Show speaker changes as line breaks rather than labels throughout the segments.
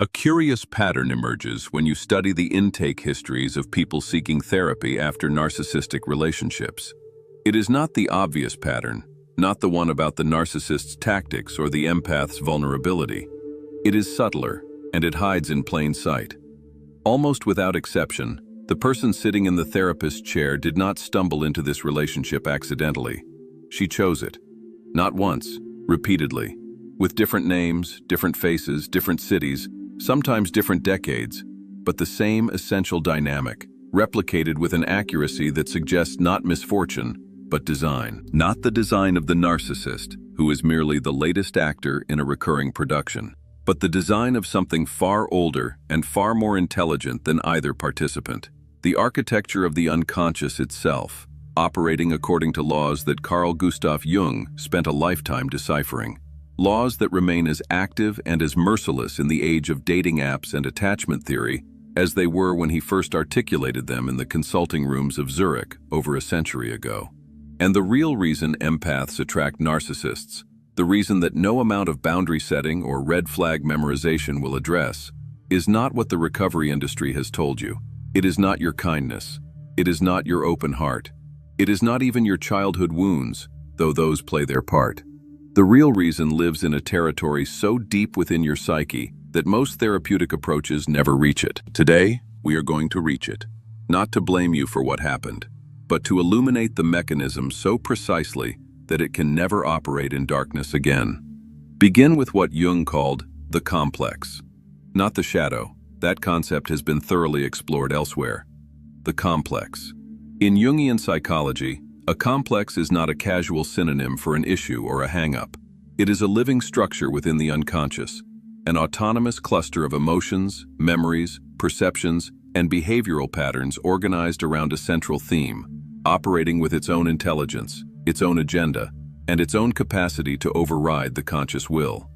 A curious pattern emerges when you study the intake histories of people seeking therapy after narcissistic relationships. It is not the obvious pattern, not the one about the narcissist's tactics or the empath's vulnerability. It is subtler, and it hides in plain sight. Almost without exception, the person sitting in the therapist's chair did not stumble into this relationship accidentally. She chose it. Not once, repeatedly. With different names, different faces, different cities, sometimes different decades, but the same essential dynamic, replicated with an accuracy that suggests not misfortune, but design. Not the design of the narcissist, who is merely the latest actor in a recurring production, but the design of something far older and far more intelligent than either participant. The architecture of the unconscious itself, operating according to laws that Carl Gustav Jung spent a lifetime deciphering. Laws that remain as active and as merciless in the age of dating apps and attachment theory as they were when he first articulated them in the consulting rooms of Zurich over a century ago. And the real reason empaths attract narcissists, the reason that no amount of boundary setting or red flag memorization will address, is not what the recovery industry has told you. It is not your kindness. It is not your open heart. It is not even your childhood wounds, though those play their part. The real reason lives in a territory so deep within your psyche that most therapeutic approaches never reach it. Today, we are going to reach it. Not to blame you for what happened, but to illuminate the mechanism so precisely that it can never operate in darkness again. Begin with what Jung called the complex. Not the shadow. That concept has been thoroughly explored elsewhere. The complex. In Jungian psychology, a complex is not a casual synonym for an issue or a hang-up. It is a living structure within the unconscious, an autonomous cluster of emotions, memories, perceptions, and behavioral patterns organized around a central theme, operating with its own intelligence, its own agenda, and its own capacity to override the conscious will.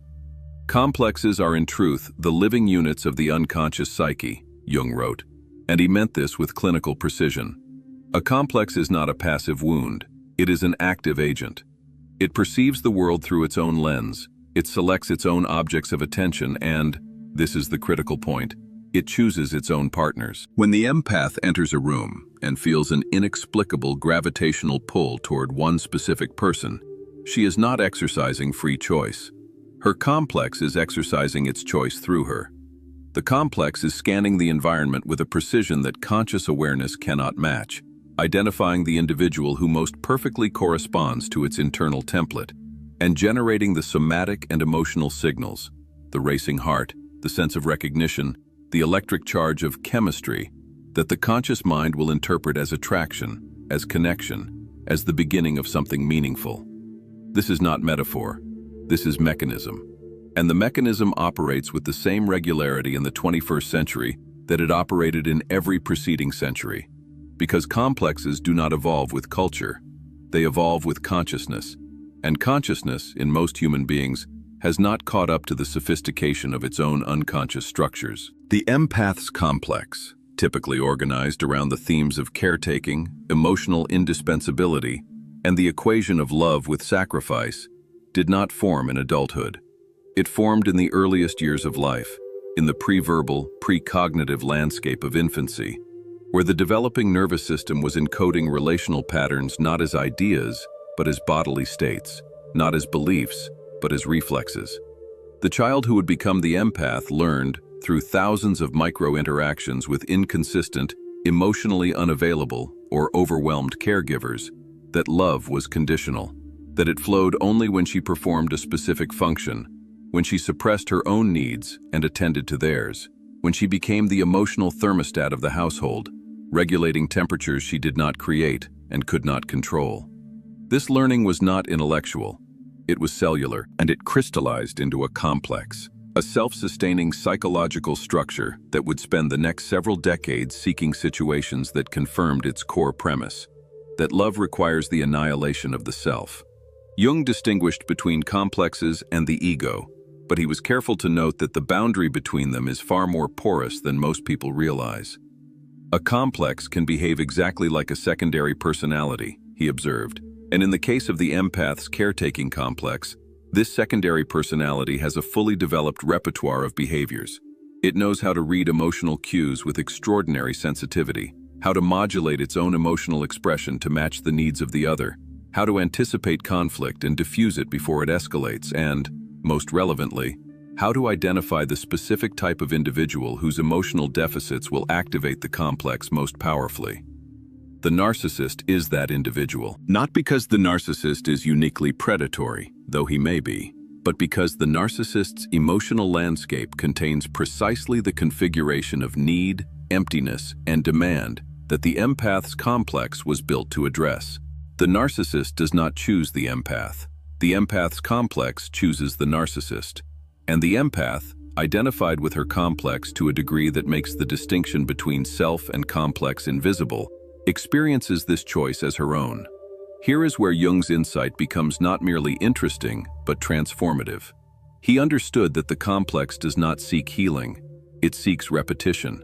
Complexes are in truth the living units of the unconscious psyche, Jung wrote, and he meant this with clinical precision. A complex is not a passive wound, it is an active agent. It perceives the world through its own lens, it selects its own objects of attention and, this is the critical point, it chooses its own partners. When the empath enters a room and feels an inexplicable gravitational pull toward one specific person, she is not exercising free choice. Her complex is exercising its choice through her. The complex is scanning the environment with a precision that conscious awareness cannot match, identifying the individual who most perfectly corresponds to its internal template, and generating the somatic and emotional signals, the racing heart, the sense of recognition, the electric charge of chemistry, that the conscious mind will interpret as attraction, as connection, as the beginning of something meaningful. This is not metaphor. This is mechanism. And the mechanism operates with the same regularity in the 21st century that it operated in every preceding century. Because complexes do not evolve with culture, they evolve with consciousness. And consciousness, in most human beings, has not caught up to the sophistication of its own unconscious structures. The empath's complex, typically organized around the themes of caretaking, emotional indispensability, and the equation of love with sacrifice, did not form in adulthood. It formed in the earliest years of life, in the pre-verbal, pre-cognitive landscape of infancy, where the developing nervous system was encoding relational patterns not as ideas, but as bodily states, not as beliefs, but as reflexes. The child who would become the empath learned, through thousands of micro-interactions with inconsistent, emotionally unavailable, or overwhelmed caregivers, that love was conditional, that it flowed only when she performed a specific function, when she suppressed her own needs and attended to theirs, when she became the emotional thermostat of the household, regulating temperatures she did not create and could not control. This learning was not intellectual. It was cellular, and it crystallized into a complex, a self-sustaining psychological structure that would spend the next several decades seeking situations that confirmed its core premise, that love requires the annihilation of the self. Jung distinguished between complexes and the ego, but he was careful to note that the boundary between them is far more porous than most people realize. A complex can behave exactly like a secondary personality, he observed, and in the case of the empath's caretaking complex, this secondary personality has a fully developed repertoire of behaviors. It knows how to read emotional cues with extraordinary sensitivity, how to modulate its own emotional expression to match the needs of the other, how to anticipate conflict and diffuse it before it escalates, and, most relevantly, how to identify the specific type of individual whose emotional deficits will activate the complex most powerfully. The narcissist is that individual, not because the narcissist is uniquely predatory, though he may be, but because the narcissist's emotional landscape contains precisely the configuration of need, emptiness, and demand that the empath's complex was built to address. The narcissist does not choose the empath. The empath's complex chooses the narcissist. And the empath, identified with her complex to a degree that makes the distinction between self and complex invisible, experiences this choice as her own. Here is where Jung's insight becomes not merely interesting, but transformative. He understood that the complex does not seek healing, it seeks repetition.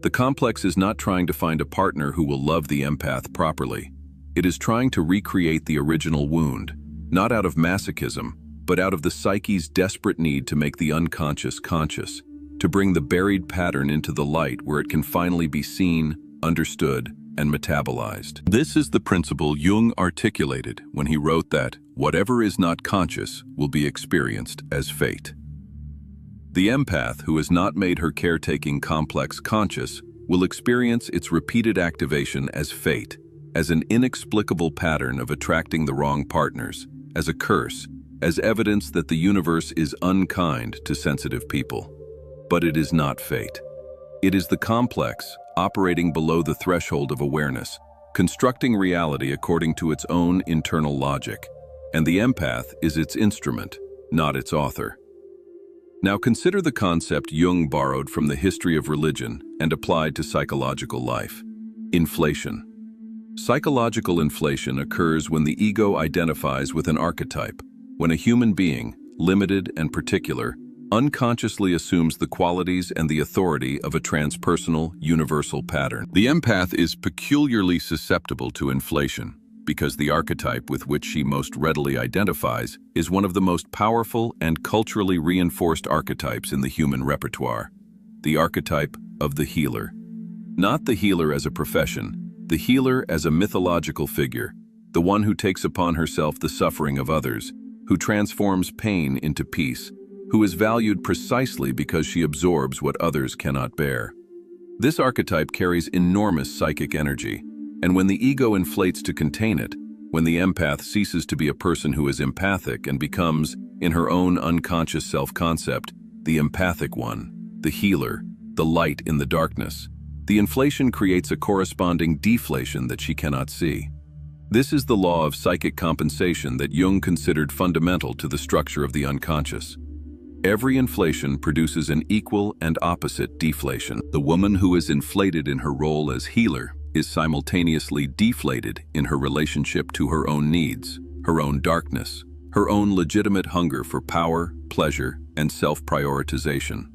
The complex is not trying to find a partner who will love the empath properly. It is trying to recreate the original wound, not out of masochism, but out of the psyche's desperate need to make the unconscious conscious, to bring the buried pattern into the light where it can finally be seen, understood, and metabolized. This is the principle Jung articulated when he wrote that whatever is not conscious will be experienced as fate. The empath who has not made her caretaking complex conscious will experience its repeated activation as fate, as an inexplicable pattern of attracting the wrong partners, as a curse, as evidence that the universe is unkind to sensitive people. But it is not fate. It is the complex, operating below the threshold of awareness, constructing reality according to its own internal logic, and the empath is its instrument, not its author. Now consider the concept Jung borrowed from the history of religion and applied to psychological life: inflation. Psychological inflation occurs when the ego identifies with an archetype, when a human being, limited and particular, unconsciously assumes the qualities and the authority of a transpersonal, universal pattern. The empath is peculiarly susceptible to inflation because the archetype with which she most readily identifies is one of the most powerful and culturally reinforced archetypes in the human repertoire, the archetype of the healer. Not the healer as a profession, the healer as a mythological figure, the one who takes upon herself the suffering of others, who transforms pain into peace, who is valued precisely because she absorbs what others cannot bear. This archetype carries enormous psychic energy, and when the ego inflates to contain it, when the empath ceases to be a person who is empathic and becomes, in her own unconscious self-concept, the empathic one, the healer, the light in the darkness, the inflation creates a corresponding deflation that she cannot see. This is the law of psychic compensation that Jung considered fundamental to the structure of the unconscious. Every inflation produces an equal and opposite deflation. The woman who is inflated in her role as healer is simultaneously deflated in her relationship to her own needs, her own darkness, her own legitimate hunger for power, pleasure, and self-prioritization.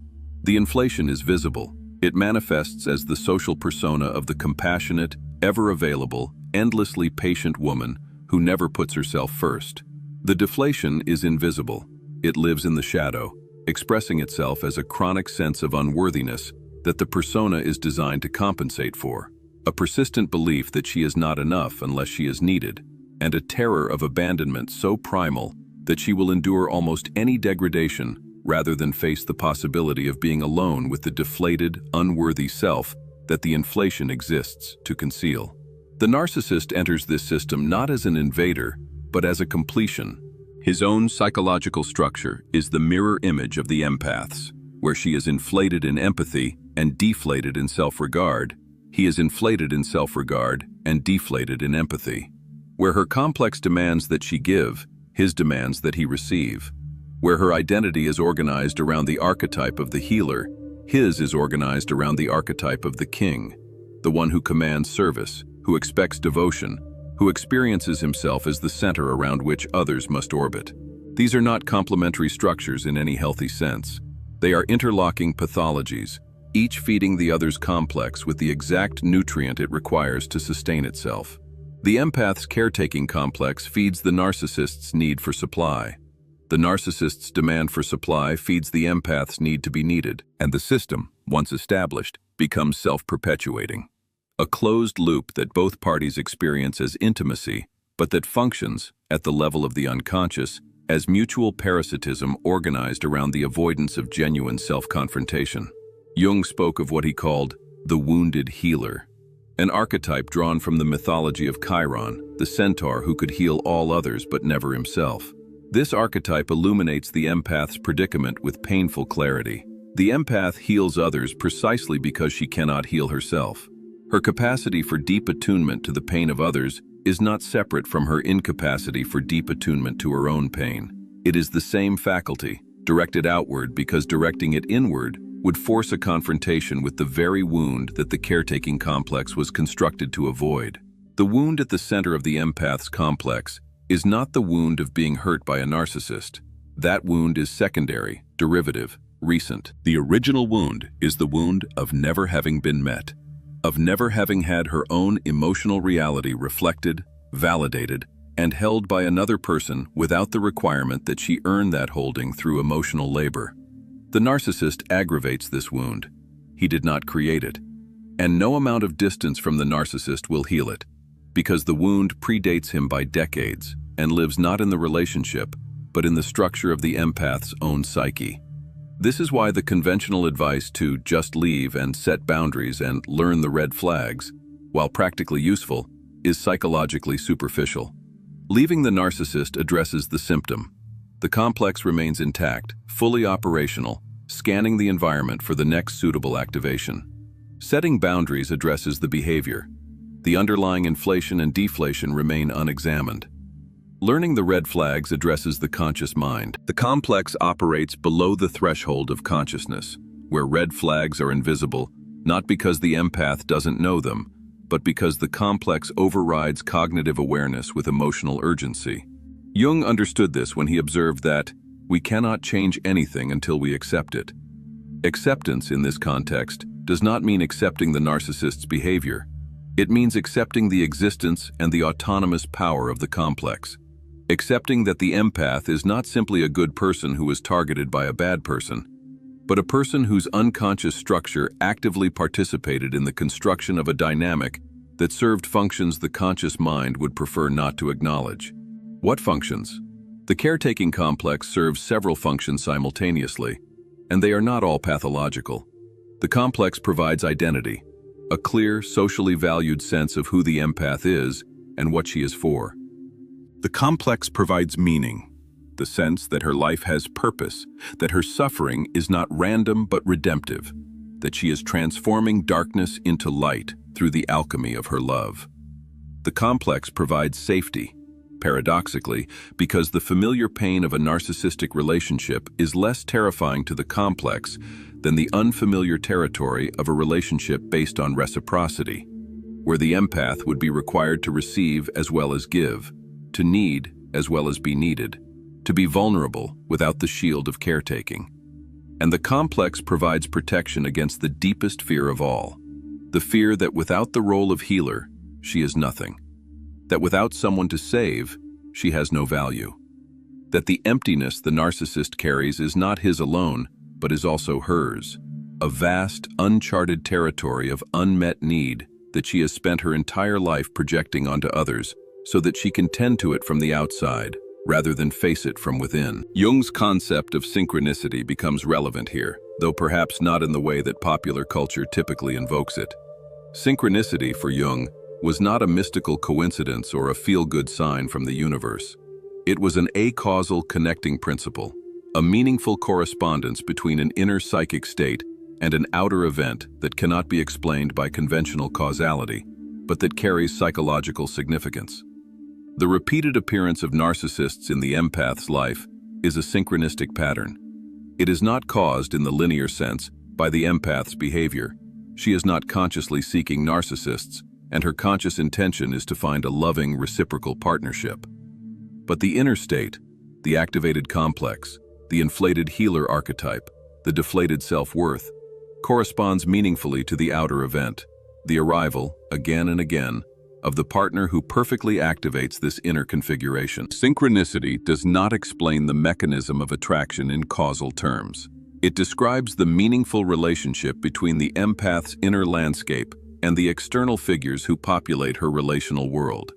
The inflation is visible. It manifests as the social persona of the compassionate, ever-available, endlessly patient woman who never puts herself first. The deflation is invisible. It lives in the shadow, expressing itself as a chronic sense of unworthiness that the persona is designed to compensate for, a persistent belief that she is not enough unless she is needed, and a terror of abandonment so primal that she will endure almost any degradation rather than face the possibility of being alone with the deflated, unworthy self that the inflation exists to conceal. The narcissist enters this system not as an invader, but as a completion. His own psychological structure is the mirror image of the empath's, where she is inflated in empathy and deflated in self-regard. He is inflated in self-regard and deflated in empathy. Where her complex demands that she give, his demands that he receive. Where her identity is organized around the archetype of the healer, his is organized around the archetype of the king, the one who commands service, who expects devotion, who experiences himself as the center around which others must orbit. These are not complementary structures in any healthy sense. They are interlocking pathologies, each feeding the other's complex with the exact nutrient it requires to sustain itself. The empath's caretaking complex feeds the narcissist's need for supply. The narcissist's demand for supply feeds the empath's need to be needed, and the system, once established, becomes self-perpetuating. A closed loop that both parties experience as intimacy, but that functions, at the level of the unconscious, as mutual parasitism organized around the avoidance of genuine self-confrontation. Jung spoke of what he called the wounded healer, an archetype drawn from the mythology of Chiron, the centaur who could heal all others but never himself. This archetype illuminates the empath's predicament with painful clarity. The empath heals others precisely because she cannot heal herself. Her capacity for deep attunement to the pain of others is not separate from her incapacity for deep attunement to her own pain. It is the same faculty, directed outward because directing it inward would force a confrontation with the very wound that the caretaking complex was constructed to avoid. The wound at the center of the empath's complex is not the wound of being hurt by a narcissist. That wound is secondary, derivative, recent. The original wound is the wound of never having been met, of never having had her own emotional reality reflected, validated, and held by another person without the requirement that she earn that holding through emotional labor. The narcissist aggravates this wound. He did not create it. And no amount of distance from the narcissist will heal it, because the wound predates him by decades and lives not in the relationship, but in the structure of the empath's own psyche. This is why the conventional advice to just leave and set boundaries and learn the red flags, while practically useful, is psychologically superficial. Leaving the narcissist addresses the symptom. The complex remains intact, fully operational, scanning the environment for the next suitable activation. Setting boundaries addresses the behavior. The underlying inflation and deflation remain unexamined. Learning the red flags addresses the conscious mind. The complex operates below the threshold of consciousness, where red flags are invisible, not because the empath doesn't know them, but because the complex overrides cognitive awareness with emotional urgency. Jung understood this when he observed that we cannot change anything until we accept it. Acceptance in this context does not mean accepting the narcissist's behavior. It means accepting the existence and the autonomous power of the complex. Accepting that the empath is not simply a good person who is targeted by a bad person, but a person whose unconscious structure actively participated in the construction of a dynamic that served functions the conscious mind would prefer not to acknowledge. What functions? The caretaking complex serves several functions simultaneously, and they are not all pathological. The complex provides identity, a clear, socially valued sense of who the empath is and what she is for. The complex provides meaning, the sense that her life has purpose, that her suffering is not random but redemptive, that she is transforming darkness into light through the alchemy of her love. The complex provides safety, paradoxically, because the familiar pain of a narcissistic relationship is less terrifying to the complex than the unfamiliar territory of a relationship based on reciprocity, where the empath would be required to receive as well as give, to need as well as be needed, to be vulnerable without the shield of caretaking. And the complex provides protection against the deepest fear of all, the fear that without the role of healer, she is nothing, that without someone to save, she has no value, that the emptiness the narcissist carries is not his alone, but is also hers, a vast, uncharted territory of unmet need that she has spent her entire life projecting onto others so that she can tend to it from the outside, rather than face it from within. Jung's concept of synchronicity becomes relevant here, though perhaps not in the way that popular culture typically invokes it. Synchronicity, for Jung, was not a mystical coincidence or a feel-good sign from the universe. It was an acausal connecting principle, a meaningful correspondence between an inner psychic state and an outer event that cannot be explained by conventional causality, but that carries psychological significance. The repeated appearance of narcissists in the empath's life is a synchronistic pattern. It is not caused, in the linear sense, by the empath's behavior. She is not consciously seeking narcissists, and her conscious intention is to find a loving, reciprocal partnership. But the inner state, the activated complex, the inflated healer archetype, the deflated self-worth, corresponds meaningfully to the outer event, the arrival, again and again, of the partner who perfectly activates this inner configuration. Synchronicity does not explain the mechanism of attraction in causal terms. It describes the meaningful relationship between the empath's inner landscape and the external figures who populate her relational world.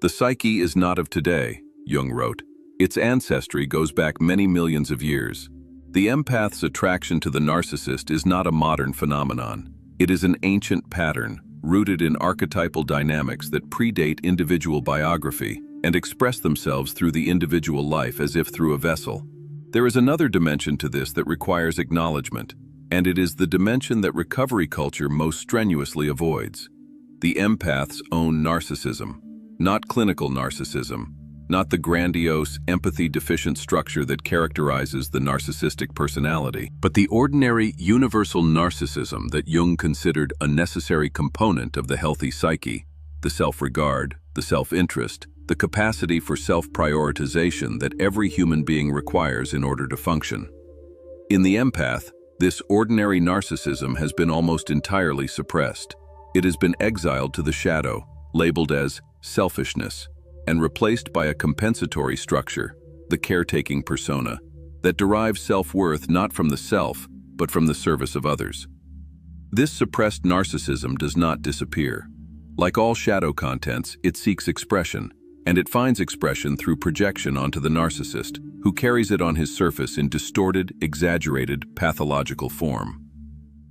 The psyche is not of today, Jung wrote. Its ancestry goes back many millions of years. The empath's attraction to the narcissist is not a modern phenomenon. It is an ancient pattern, rooted in archetypal dynamics that predate individual biography and express themselves through the individual life as if through a vessel. There is another dimension to this that requires acknowledgement, and it is the dimension that recovery culture most strenuously avoids. The empath's own narcissism, not clinical narcissism, not the grandiose, empathy-deficient structure that characterizes the narcissistic personality, but the ordinary, universal narcissism that Jung considered a necessary component of the healthy psyche, the self-regard, the self-interest, the capacity for self-prioritization that every human being requires in order to function. In the empath, this ordinary narcissism has been almost entirely suppressed. It has been exiled to the shadow, labeled as selfishness, and replaced by a compensatory structure, the caretaking persona, that derives self-worth not from the self, but from the service of others. This suppressed narcissism does not disappear. Like all shadow contents, it seeks expression, and it finds expression through projection onto the narcissist, who carries it on his surface in distorted, exaggerated, pathological form.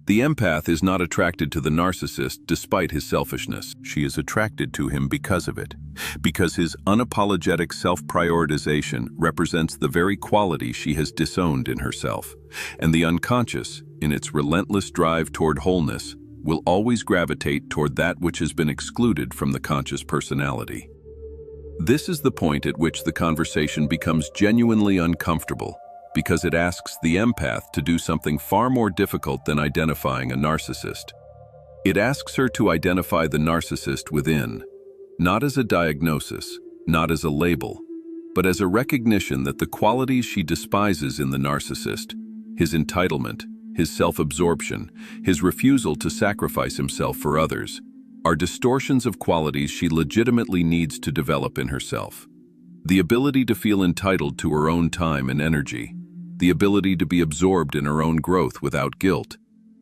The empath is not attracted to the narcissist despite his selfishness. She is attracted to him because of it, because his unapologetic self-prioritization represents the very quality she has disowned in herself, and the unconscious, in its relentless drive toward wholeness, will always gravitate toward that which has been excluded from the conscious personality. This is the point at which the conversation becomes genuinely uncomfortable, because it asks the empath to do something far more difficult than identifying a narcissist. It asks her to identify the narcissist within, not as a diagnosis, not as a label, but as a recognition that the qualities she despises in the narcissist, his entitlement, his self-absorption, his refusal to sacrifice himself for others, are distortions of qualities she legitimately needs to develop in herself. The ability to feel entitled to her own time and energy, the ability to be absorbed in her own growth without guilt,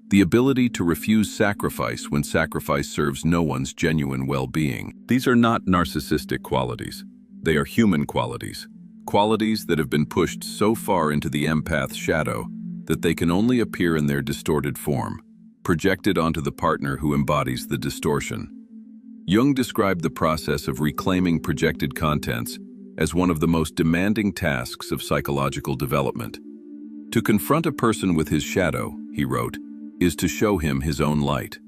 the ability to refuse sacrifice when sacrifice serves no one's genuine well-being. These are not narcissistic qualities. They are human qualities, qualities that have been pushed so far into the empath's shadow that they can only appear in their distorted form, projected onto the partner who embodies the distortion. Jung described the process of reclaiming projected contents as one of the most demanding tasks of psychological development. To confront a person with his shadow, he wrote, is to show him his own light.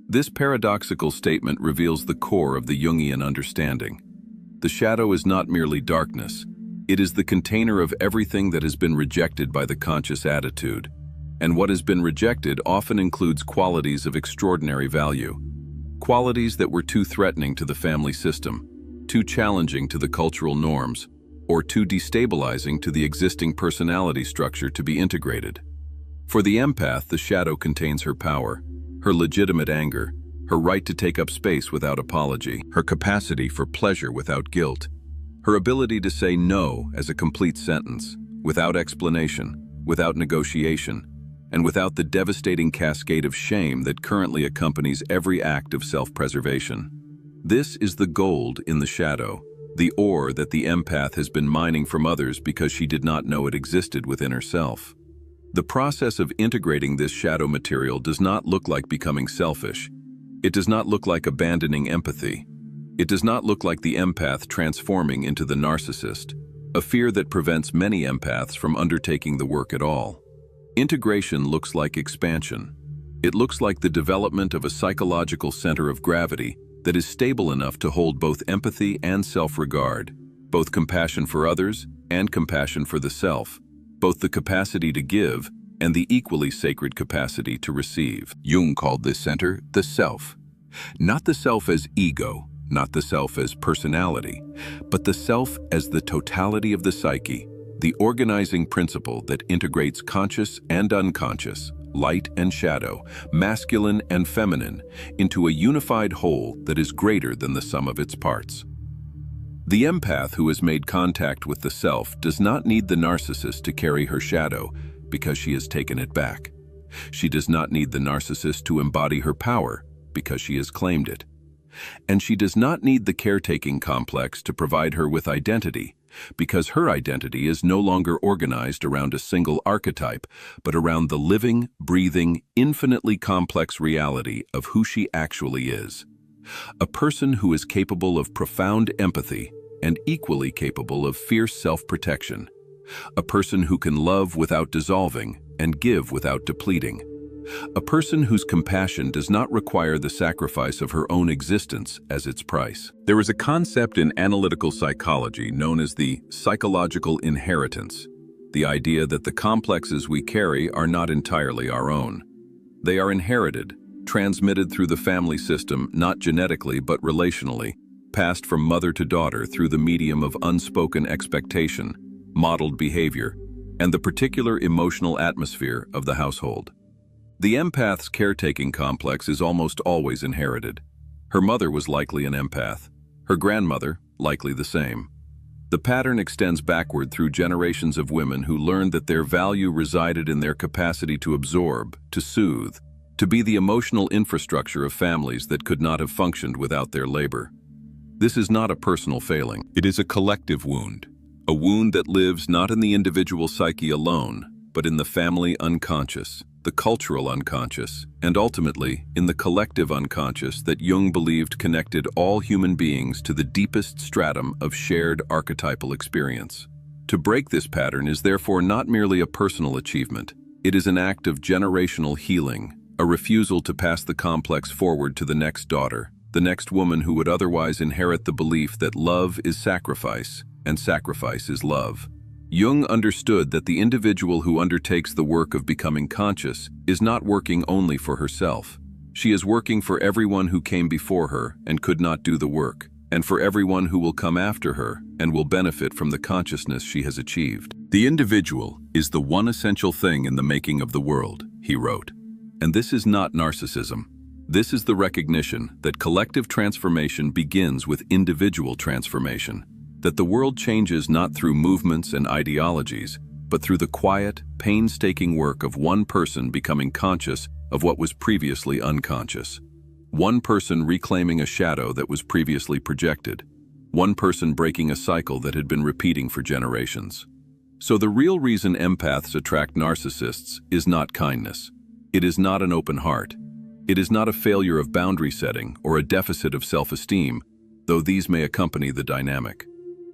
This paradoxical statement reveals the core of the Jungian understanding. The shadow is not merely darkness. It is the container of everything that has been rejected by the conscious attitude. And what has been rejected often includes qualities of extraordinary value. Qualities that were too threatening to the family system, too challenging to the cultural norms, or too destabilizing to the existing personality structure to be integrated. For the empath, the shadow contains her power, her legitimate anger, her right to take up space without apology, her capacity for pleasure without guilt, her ability to say no as a complete sentence, without explanation, without negotiation, and without the devastating cascade of shame that currently accompanies every act of self-preservation. This is the gold in the shadow, the ore that the empath has been mining from others because she did not know it existed within herself. The process of integrating this shadow material does not look like becoming selfish. It does not look like abandoning empathy. It does not look like the empath transforming into the narcissist, a fear that prevents many empaths from undertaking the work at all. Integration looks like expansion. It looks like the development of a psychological center of gravity that is stable enough to hold both empathy and self-regard, both compassion for others and compassion for the self, both the capacity to give and the equally sacred capacity to receive. Jung called this center the self. Not the self as ego, not the self as personality, but the self as the totality of the psyche, the organizing principle that integrates conscious and unconscious, light and shadow, masculine and feminine, into a unified whole that is greater than the sum of its parts. The empath who has made contact with the self does not need the narcissist to carry her shadow because she has taken it back. She does not need the narcissist to embody her power because she has claimed it. And she does not need the caretaking complex to provide her with identity, because her identity is no longer organized around a single archetype, but around the living, breathing, infinitely complex reality of who she actually is. A person who is capable of profound empathy and equally capable of fierce self-protection. A person who can love without dissolving and give without depleting. A person whose compassion does not require the sacrifice of her own existence as its price. There is a concept in analytical psychology known as the psychological inheritance, the idea that the complexes we carry are not entirely our own. They are inherited, transmitted through the family system not genetically but relationally, passed from mother to daughter through the medium of unspoken expectation, modeled behavior, and the particular emotional atmosphere of the household. The empath's caretaking complex is almost always inherited. Her mother was likely an empath. Her grandmother, likely the same. The pattern extends backward through generations of women who learned that their value resided in their capacity to absorb, to soothe, to be the emotional infrastructure of families that could not have functioned without their labor. This is not a personal failing. It is a collective wound. A wound that lives not in the individual psyche alone, but in the family unconscious, the cultural unconscious, and ultimately in the collective unconscious that Jung believed connected all human beings to the deepest stratum of shared archetypal experience. To break this pattern is therefore not merely a personal achievement. It is an act of generational healing, a refusal to pass the complex forward to the next daughter, the next woman who would otherwise inherit the belief that love is sacrifice, and sacrifice is love. Jung understood that the individual who undertakes the work of becoming conscious is not working only for herself. She is working for everyone who came before her and could not do the work, and for everyone who will come after her and will benefit from the consciousness she has achieved. The individual is the one essential thing in the making of the world, he wrote. And this is not narcissism. This is the recognition that collective transformation begins with individual transformation. That the world changes not through movements and ideologies, but through the quiet, painstaking work of one person becoming conscious of what was previously unconscious. One person reclaiming a shadow that was previously projected. One person breaking a cycle that had been repeating for generations. So the real reason empaths attract narcissists is not kindness. It is not an open heart. It is not a failure of boundary setting or a deficit of self-esteem, though these may accompany the dynamic.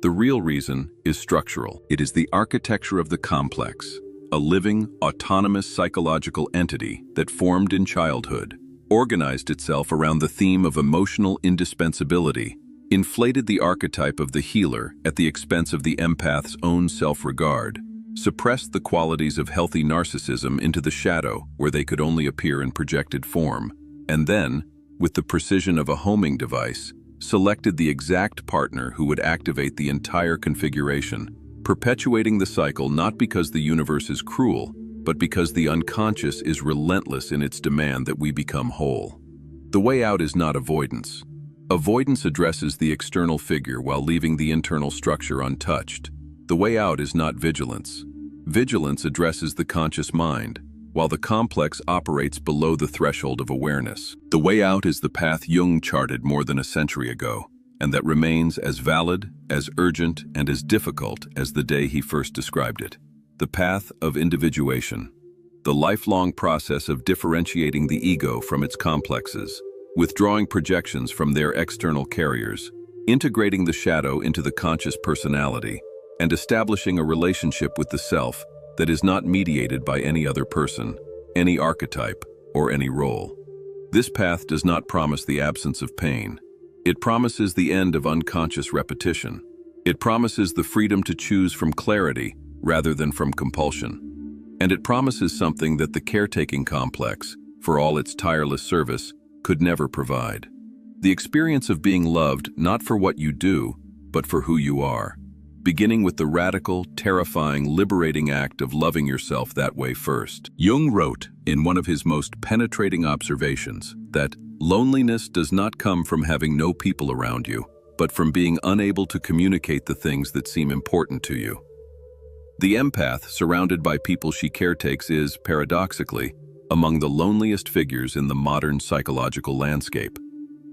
The real reason is structural. It is the architecture of the complex, a living, autonomous psychological entity that formed in childhood, organized itself around the theme of emotional indispensability, inflated the archetype of the healer at the expense of the empath's own self-regard, suppressed the qualities of healthy narcissism into the shadow where they could only appear in projected form, and then, with the precision of a homing device, selected the exact partner who would activate the entire configuration, perpetuating the cycle not because the universe is cruel, but because the unconscious is relentless in its demand that we become whole. The way out is not avoidance. Avoidance addresses the external figure while leaving the internal structure untouched. The way out is not vigilance. Vigilance addresses the conscious mind, while the complex operates below the threshold of awareness. The way out is the path Jung charted more than a century ago, and that remains as valid, as urgent, and as difficult as the day he first described it. The path of individuation, the lifelong process of differentiating the ego from its complexes, withdrawing projections from their external carriers, integrating the shadow into the conscious personality, and establishing a relationship with the self that is not mediated by any other person, any archetype, or any role. This path does not promise the absence of pain. It promises the end of unconscious repetition. It promises the freedom to choose from clarity rather than from compulsion. And it promises something that the caretaking complex, for all its tireless service, could never provide. The experience of being loved not for what you do, but for who you are. beginning with the radical, terrifying, liberating act of loving yourself that way first. Jung wrote, in one of his most penetrating observations, that loneliness does not come from having no people around you, but from being unable to communicate the things that seem important to you. The empath, surrounded by people she caretakes, is, paradoxically, among the loneliest figures in the modern psychological landscape.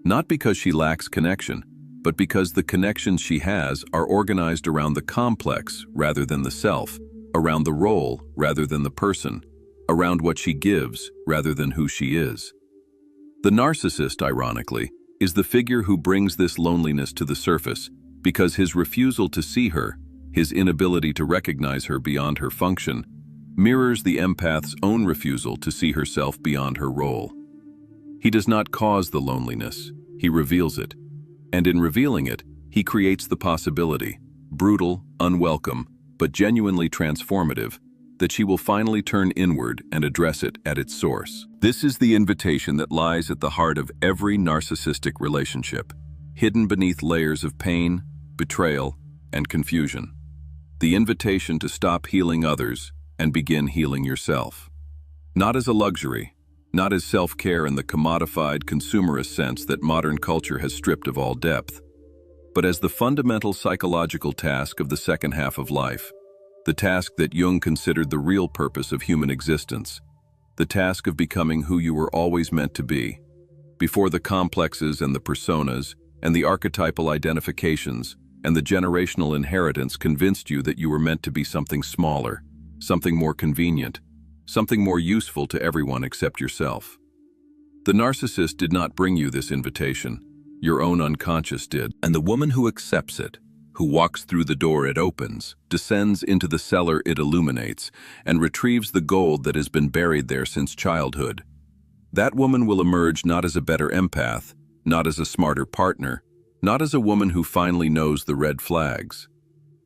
Not because she lacks connection, but because the connections she has are organized around the complex rather than the self, around the role rather than the person, around what she gives rather than who she is. The narcissist, ironically, is the figure who brings this loneliness to the surface because his refusal to see her, his inability to recognize her beyond her function, mirrors the empath's own refusal to see herself beyond her role. He does not cause the loneliness, he reveals it. And in revealing it, he creates the possibility, brutal, unwelcome, but genuinely transformative, that she will finally turn inward and address it at its source. This is the invitation that lies at the heart of every narcissistic relationship, hidden beneath layers of pain, betrayal, and confusion. The invitation to stop healing others and begin healing yourself. Not as a luxury, not as self-care in the commodified, consumerist sense that modern culture has stripped of all depth, but as the fundamental psychological task of the second half of life, the task that Jung considered the real purpose of human existence, the task of becoming who you were always meant to be, before the complexes and the personas and the archetypal identifications and the generational inheritance convinced you that you were meant to be something smaller, something more convenient, something more useful to everyone except yourself. The narcissist did not bring you this invitation. Your own unconscious did. And the woman who accepts it, who walks through the door it opens, descends into the cellar it illuminates, and retrieves the gold that has been buried there since childhood. That woman will emerge not as a better empath, not as a smarter partner, not as a woman who finally knows the red flags.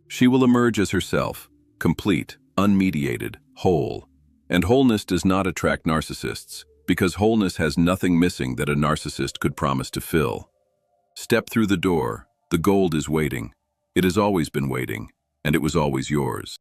She will emerge as herself, complete, unmediated, whole. And wholeness does not attract narcissists, because wholeness has nothing missing that a narcissist could promise to fill. Step through the door, the gold is waiting. It has always been waiting, and it was always yours.